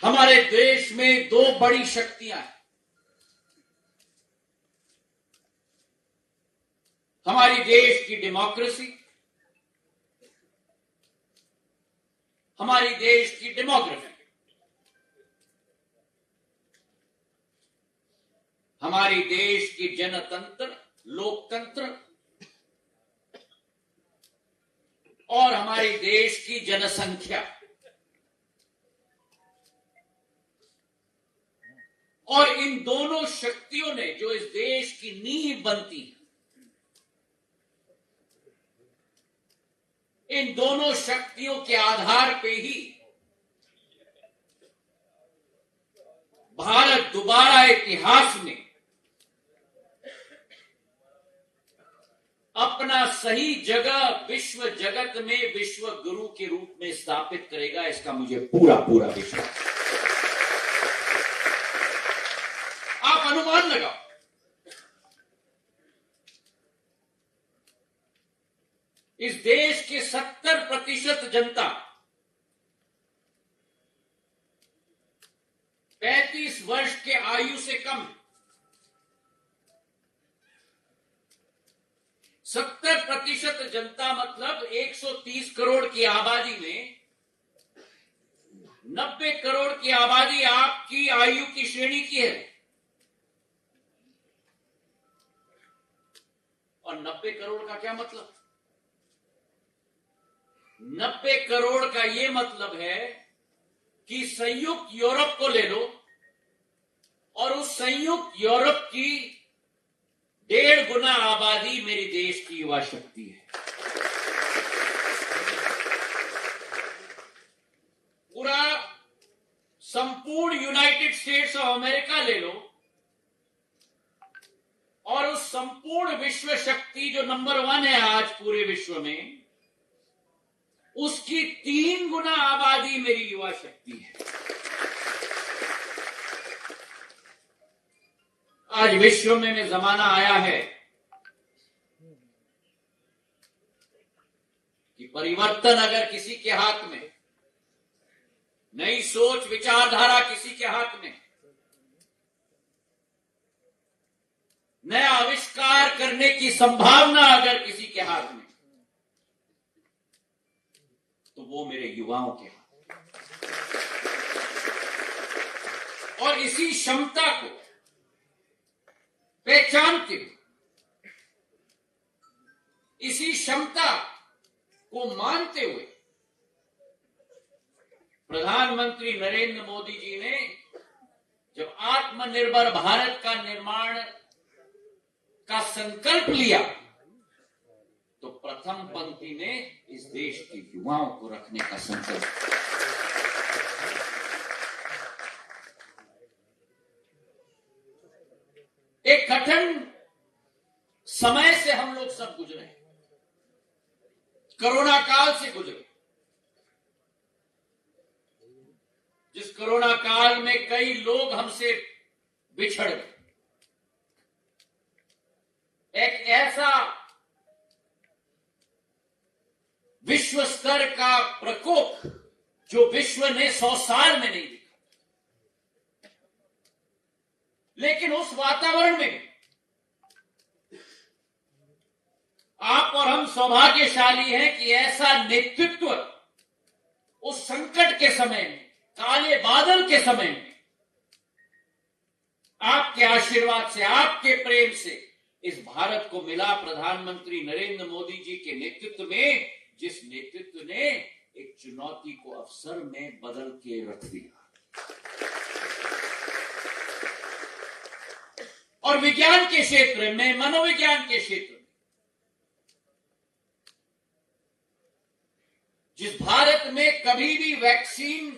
हमारे देश में दो बड़ी शक्तियां हैं। हमारी देश की डेमोक्रेसी, हमारी देश की डेमोग्राफी, हमारी देश की जनतंत्र, लोकतंत्र और हमारी देश की जनसंख्या। और इन दोनों शक्तियों ने जो इस देश की नींव बनती है, इन दोनों शक्तियों के आधार पे ही भारत दोबारा इतिहास में अपना सही जगह विश्व जगत में विश्व गुरु के रूप में स्थापित करेगा, इसका मुझे पूरा पूरा विश्वास है। आप अनुमान लगाओ, इस देश के 70% जनता 35 वर्ष के आयु से कम है। 70% जनता मतलब 130 करोड़ की आबादी में 90 करोड़ की आबादी आपकी आयु की श्रेणी की है। और 90 करोड़ का क्या मतलब? 90 करोड़ का यह मतलब है कि संयुक्त यूरोप को ले लो और उस संयुक्त यूरोप की 1.5 गुना आबादी मेरे देश की युवा शक्ति है। पूरा संपूर्ण यूनाइटेड स्टेट्स ऑफ अमेरिका ले लो और उस संपूर्ण विश्व शक्ति जो नंबर 1 है आज पूरे विश्व में, उसकी 3 गुना आबादी मेरी युवा शक्ति है। आज विश्व में जमाना आया है कि परिवर्तन अगर किसी के हाथ में, नई सोच विचारधारा किसी के हाथ में, नया आविष्कार करने की संभावना अगर किसी के हाथ में, तो वो मेरे युवाओं के हाथ। और इसी क्षमता को पहचानते हुए, इसी क्षमता को मानते हुए प्रधानमंत्री नरेंद्र मोदी जी ने जब आत्मनिर्भर भारत का निर्माण का संकल्प लिया, तो प्रथम पंक्ति में इस देश के युवाओं को रखने का संकल्प। एक कठिन समय से हम लोग सब गुजरे, कोरोना काल से गुजरे, जिस कोरोना काल में कई लोग हमसे बिछड़ गए। एक ऐसा विश्व स्तर का प्रकोप जो विश्व ने 100 साल में नहीं देखा। लेकिन उस वातावरण में आप और हम सौभाग्यशाली हैं कि ऐसा नेतृत्व उस संकट के समय में, काले बादल के समय में, आपके आशीर्वाद से, आपके प्रेम से इस भारत को मिला। प्रधानमंत्री नरेंद्र मोदी जी के नेतृत्व में, जिस नेतृत्व ने एक चुनौती को अवसर में बदल के रख दिया। और विज्ञान के क्षेत्र में, मनोविज्ञान के क्षेत्र में, जिस भारत में कभी भी वैक्सीन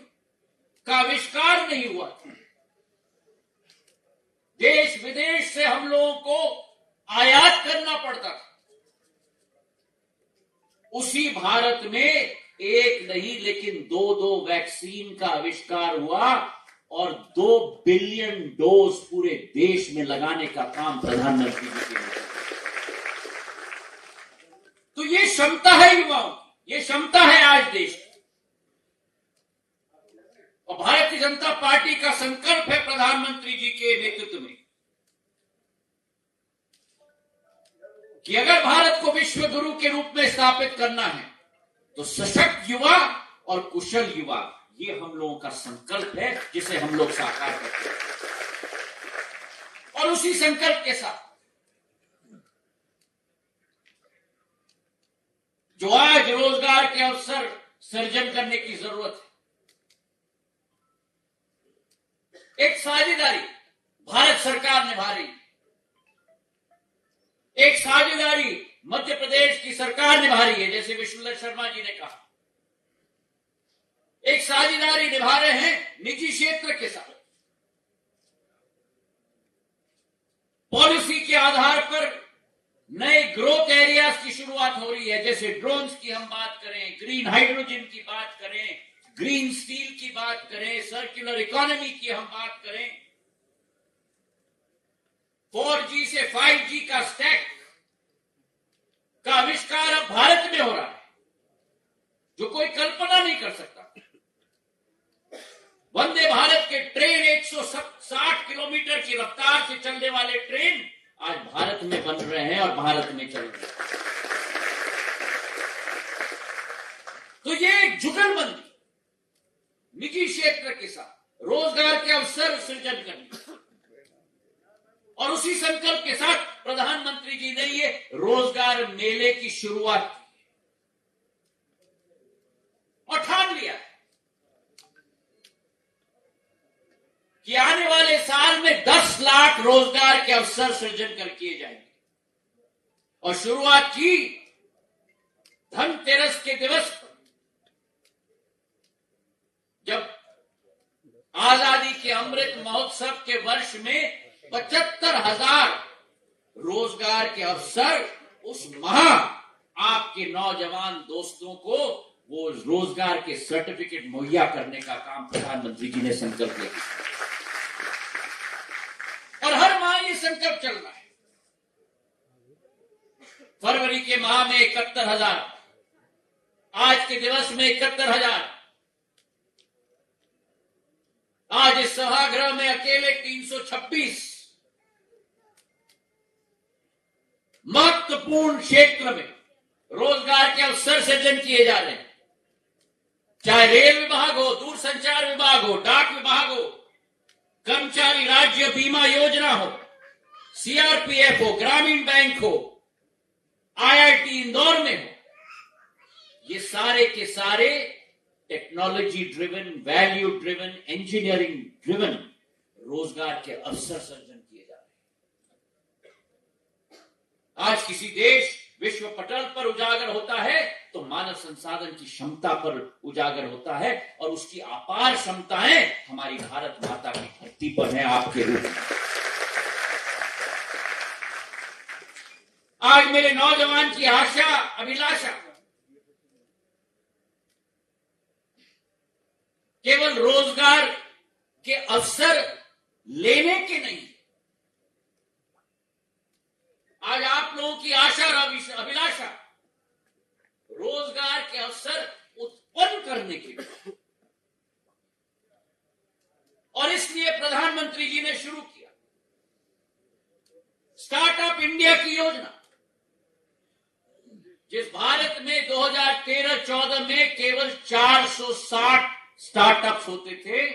का आविष्कार नहीं हुआ था, देश विदेश से हम लोगों को आयात करना पड़ता था, उसी भारत में एक नहीं लेकिन 2 वैक्सीन का आविष्कार हुआ और 2 बिलियन डोज पूरे देश में लगाने का काम प्रधानमंत्री जी ने किया। तो ये क्षमता है युवाओं की, ये क्षमता है आज देश की। और भारतीय जनता पार्टी का संकल्प है प्रधानमंत्री जी के नेतृत्व में कि अगर भारत को विश्व गुरु के रूप में स्थापित करना है तो सशक्त युवा और कुशल युवा, ये हम लोगों का संकल्प है जिसे हम लोग साकार करते हैं। और उसी संकल्प के साथ जो आज रोजगार के अवसर सृजन करने की जरूरत है, एक साझेदारी भारत सरकार निभा रही है, एक साझेदारी मध्य प्रदेश की सरकार निभा रही है, जैसे विश्वनाथ शर्मा जी ने कहा, एक साझेदारी निभा रहे हैं निजी क्षेत्र के साथ। पॉलिसी के आधार पर नए ग्रोथ एरियाज की शुरुआत हो रही है, जैसे ड्रोन्स की हम बात करें, ग्रीन हाइड्रोजन की बात करें, ग्रीन स्टील की बात करें, सर्कुलर इकोनॉमी की हम बात करें, 4G से 5G का स्टैक का आविष्कार अब भारत में हो रहा है, जो कोई कल्पना नहीं कर सकता। वंदे भारत के ट्रेन 160 किलोमीटर की रफ्तार से चलने वाले ट्रेन आज भारत में बन रहे हैं और भारत में चल रहे हैं। तो ये एक जुगलबंदी निजी क्षेत्र के साथ रोजगार के अवसर सृजन करनी, और उसी संकल्प के साथ प्रधानमंत्री जी ने ये रोजगार मेले की शुरुआत की और ठान लिया कि आने वाले साल में 10 लाख रोजगार के अवसर सृजन कर किए जाएंगे। और शुरुआत की धनतेरस के दिवस पर, जब आजादी के अमृत महोत्सव के वर्ष में 75,000 रोजगार के अवसर उस माह आपके नौजवान दोस्तों को वो रोजगार के सर्टिफिकेट मुहैया करने का काम प्रधानमंत्री जी ने संकल्प लिया। और हर माह ये संकल्प चल रहा है। फरवरी के माह में 71,000, आज के दिवस में 71,000, आज इस सभागृह में अकेले 326 महत्वपूर्ण क्षेत्र में रोजगार के अवसर सृजन किए जा रहे हैं, चाहे रेल विभाग हो, दूरसंचार विभाग हो, डाक विभाग हो, कर्मचारी राज्य बीमा योजना हो, सीआरपीएफ हो, ग्रामीण बैंक हो, आईआईटी इंदौर में हो, ये सारे के सारे technology driven, value driven, engineering driven रोजगार के अवसर सृजन किए जा रहे हैं। आज किसी देश विश्व पटल पर उजागर होता है तो मानव संसाधन की क्षमता पर उजागर होता है, और उसकी अपार क्षमताएं हमारी भारत माता की धरती पर है आपके रूप में। आज मेरे नौजवान की आशा अभिलाषा केवल रोजगार के अवसर लेने के नहीं, आज आप लोगों की आशा और अभिलाषा रोजगार के अवसर उत्पन्न करने के लिए। और इसलिए प्रधानमंत्री जी ने शुरू किया स्टार्टअप इंडिया की योजना, जिस भारत में 2013-14 में केवल 460 स्टार्टअप्स होते थे,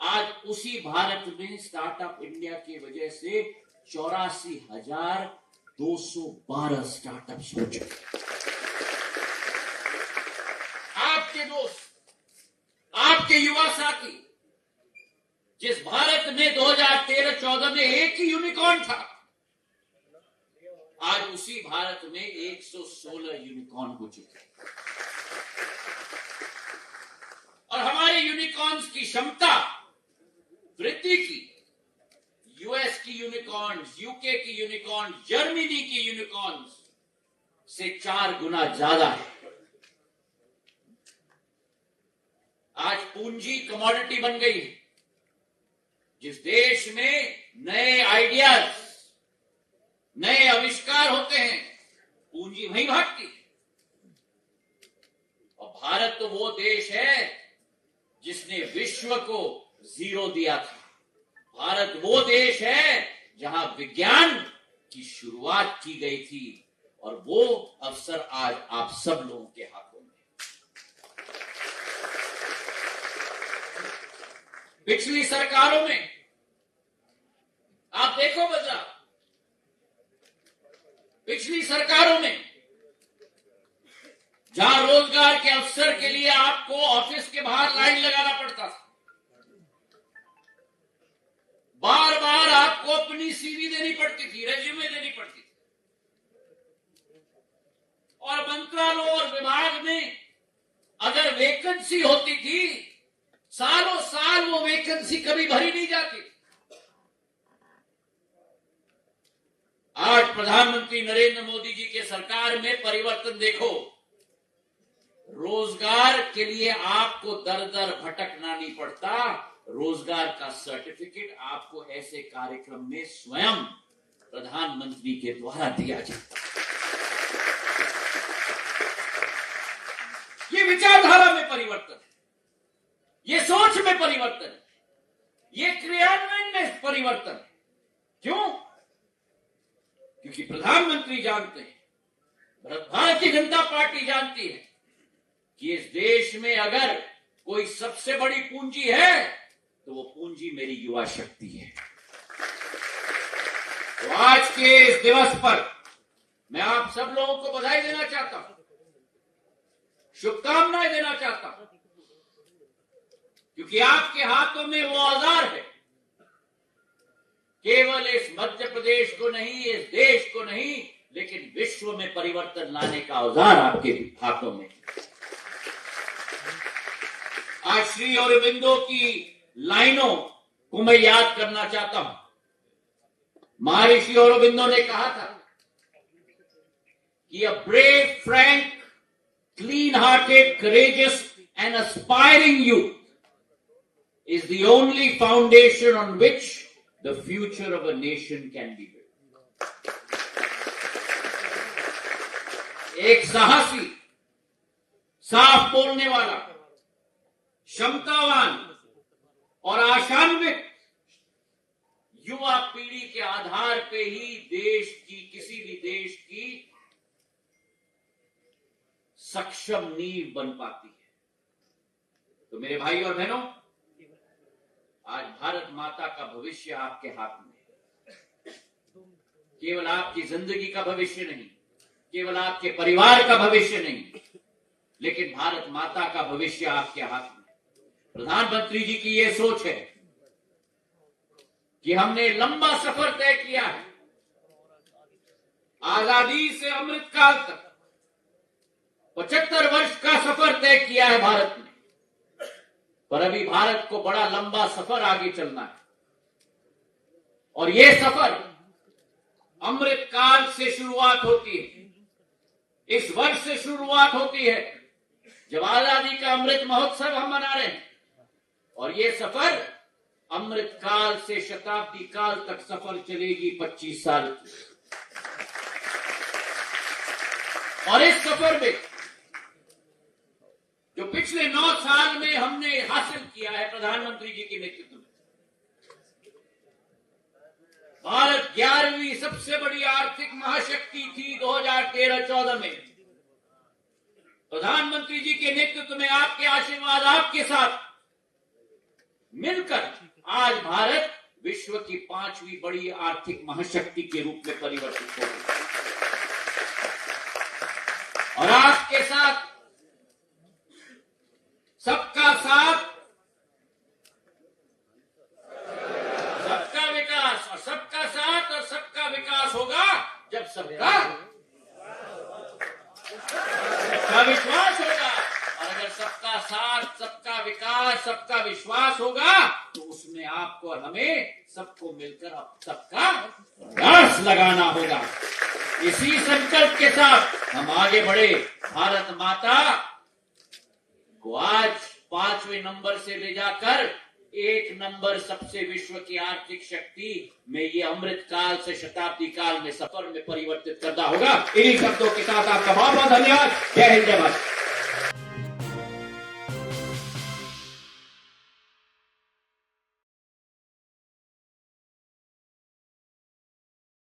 आज उसी भारत में स्टार्टअप इंडिया की वजह से 84,212 स्टार्टअप्स हो चुके। आपके दोस्त, आपके युवा साथी, जिस भारत में 2013-14 में एक ही यूनिकॉर्न था, आज उसी भारत में 116 यूनिकॉर्न हो चुके हैं। और हमारे यूनिकॉर्न्स की क्षमता वृद्धि की, यूएस की यूनिकॉर्न्स, यूके की यूनिकॉर्न्स, जर्मनी की यूनिकॉर्न्स से 4 गुना ज्यादा है। आज पूंजी कमोडिटी बन गई है। जिस देश में नए आइडियाज, नए आविष्कार होते हैं, पूंजी वहीं भागती है। और भारत तो वो देश है जिसने विश्व को 0 दिया था। भारत वो देश है जहां विज्ञान की शुरुआत की गई थी और वो अवसर आज आप सब लोगों के हाथों में। पिछली सरकारों में आप देखो बदला, पिछली सरकारों में जहां रोजगार के अवसर के लिए आपको ऑफिस के बाहर लाइन लगाना पड़ता था, बार बार आपको अपनी सीवी देनी पड़ती थी, रेज्यूमे देनी पड़ती थी, और मंत्रालयों और विभाग में अगर वैकेंसी होती थी, सालों साल वो वैकेंसी कभी भरी नहीं जाती। आज प्रधानमंत्री नरेंद्र मोदी जी के सरकार में परिवर्तन देखो। रोजगार के लिए आपको दर दर भटकना नहीं पड़ता। रोजगार का सर्टिफिकेट आपको ऐसे कार्यक्रम में स्वयं प्रधानमंत्री के द्वारा दिया जाता है। ये विचारधारा में परिवर्तन है, ये सोच में परिवर्तन है, ये क्रियान्वयन में परिवर्तन है। क्यों? क्योंकि प्रधानमंत्री जानते हैं, भारतीय जनता पार्टी जानती है कि इस देश में अगर कोई सबसे बड़ी पूंजी है तो वो पूंजी मेरी युवा शक्ति है। तो आज के इस दिवस पर मैं आप सब लोगों को बधाई देना चाहता हूं, शुभकामनाएं देना चाहता हूं, क्योंकि आपके हाथों में वो औजार है, केवल इस मध्य प्रदेश को नहीं, इस देश को नहीं, लेकिन विश्व में परिवर्तन लाने का औजार आपके हाथों में। आज श्री अरबिंदो की लाइनों को मैं याद करना चाहता हूं। महर्षि अरबिंदो ने कहा था कि a brave, Frank, clean hearted, courageous and aspiring youth is the only foundation on which the future of a nation can be built. एक साहसी, साफ बोलने वाला, क्षमतावान और आशान्वित युवा पीढ़ी के आधार पे ही देश की, किसी भी देश की सक्षम नींव बन पाती है। तो मेरे भाई और बहनों, आज भारत माता का भविष्य आपके हाथ में है। केवल आपकी जिंदगी का भविष्य नहीं, केवल आपके परिवार का भविष्य नहीं, लेकिन भारत माता का भविष्य आपके हाथ में। प्रधानमंत्री जी की यह सोच है कि हमने लंबा सफर तय किया है। आजादी से अमृतकाल तक 75 वर्ष का सफर तय किया है भारत ने, पर अभी भारत को बड़ा लंबा सफर आगे चलना है। और यह सफर अमृतकाल से शुरुआत होती है, इस वर्ष से शुरुआत होती है जब आजादी का अमृत महोत्सव हम मना रहे हैं, और यह सफर अमृतकाल से शताब्दी काल तक सफर चलेगी 25 साल की। और इस सफर में जो पिछले 9 साल में हमने हासिल किया है प्रधानमंत्री जी के नेतृत्व में, भारत 11वीं सबसे बड़ी आर्थिक महाशक्ति थी 2013-14 में। प्रधानमंत्री जी के नेतृत्व में, आपके आशीर्वाद, आपके साथ मिलकर आज भारत विश्व की 5वीं बड़ी आर्थिक महाशक्ति के रूप में परिवर्तित हो गई। और आपके साथ सबका साथ, सबका विकास, और सबका साथ और सबका विकास होगा जब सबका विश्वास होगा। और अगर सबका साथ, सबका विकास, सबका विश्वास होगा तो उसमें आपको और हमें सबको मिलकर सबका प्रयास लगाना होगा। इसी संकल्प के साथ हम आगे बढ़े। भारत माता को आज 5वें नंबर से ले जाकर 1 नंबर सबसे विश्व की आर्थिक शक्ति में ये अमृत काल से शताब्दी काल में सफर में परिवर्तित करना होगा। इन्हीं शब्दों के साथ आपका बहुत बहुत धन्यवाद। जय हिंद, जय भारत।